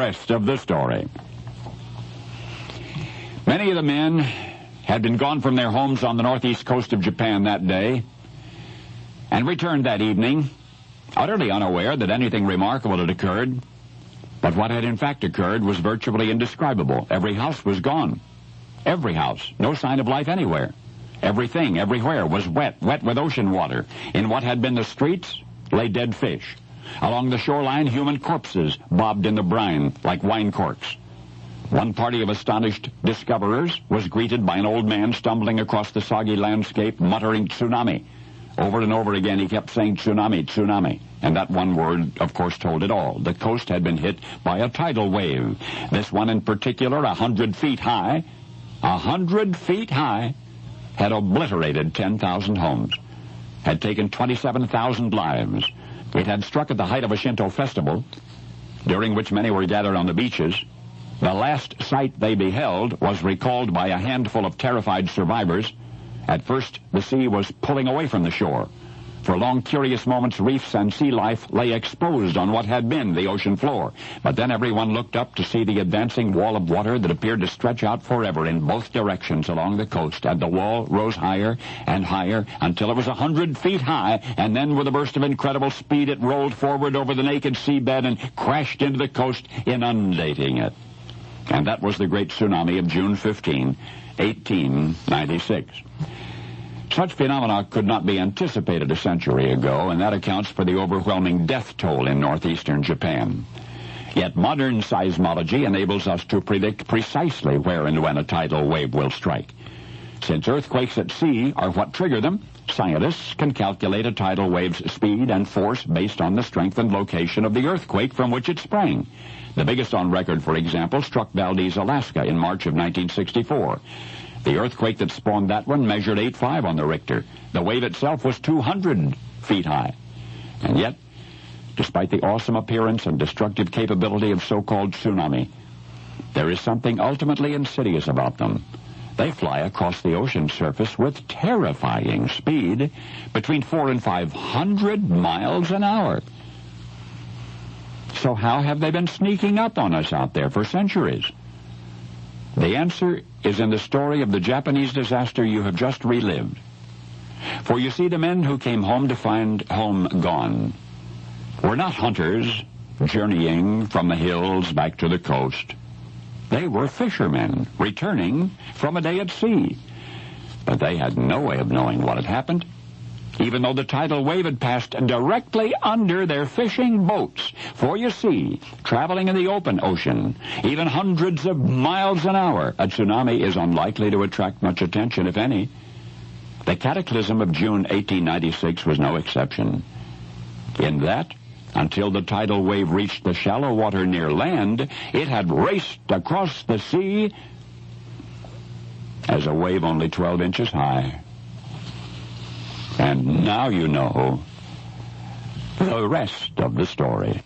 rest of the story. Many of the men had been gone from their homes on the northeast coast of Japan that day and returned that evening, utterly unaware that anything remarkable had occurred. But what had in fact occurred was virtually indescribable. Every house was gone. Every house. No sign of life anywhere. Everything, everywhere, was wet with ocean water. In what had been the streets lay dead fish. Along the shoreline, human corpses bobbed in the brine like wine corks. One party of astonished discoverers was greeted by an old man stumbling across the soggy landscape, muttering tsunami. Over and over again he kept saying tsunami, tsunami. And that one word, of course, told it all. The coast had been hit by a tidal wave. This one in particular, 100 feet high, 100 feet high, had obliterated 10,000 homes, had taken 27,000 lives. It had struck at the height of a Shinto festival, during which many were gathered on the beaches. The last sight they beheld was recalled by a handful of terrified survivors. At first, the sea was pulling away from the shore. For long, curious moments, reefs and sea life lay exposed on what had been the ocean floor. But then everyone looked up to see the advancing wall of water that appeared to stretch out forever in both directions along the coast, and the wall rose higher and higher until it was 100 feet high, and then with a burst of incredible speed it rolled forward over the naked seabed and crashed into the coast, inundating it. And that was the great tsunami of June 15, 1896. Such phenomena could not be anticipated a century ago, and that accounts for the overwhelming death toll in northeastern Japan. Yet modern seismology enables us to predict precisely where and when a tidal wave will strike. Since earthquakes at sea are what trigger them, scientists can calculate a tidal wave's speed and force based on the strength and location of the earthquake from which it sprang. The biggest on record, for example, struck Valdez, Alaska in March of 1964. The earthquake that spawned that one measured 8.5 on the Richter. The wave itself was 200 feet high. And yet, despite the awesome appearance and destructive capability of so-called tsunami, there is something ultimately insidious about them. They fly across the ocean surface with terrifying speed, between 400 and 500 miles an hour. So how have they been sneaking up on us out there for centuries? The answer is in the story of the Japanese disaster you have just relived. For you see, the men who came home to find home gone were not hunters journeying from the hills back to the coast. They were fishermen returning from a day at sea. But they had no way of knowing what had happened, even though the tidal wave had passed directly under their fishing boats. For you see, traveling in the open ocean, even hundreds of miles an hour, a tsunami is unlikely to attract much attention, if any. The cataclysm of June 1896 was no exception. In that, until the tidal wave reached the shallow water near land, it had raced across the sea as a wave only 12 inches high. And now you know the rest of the story.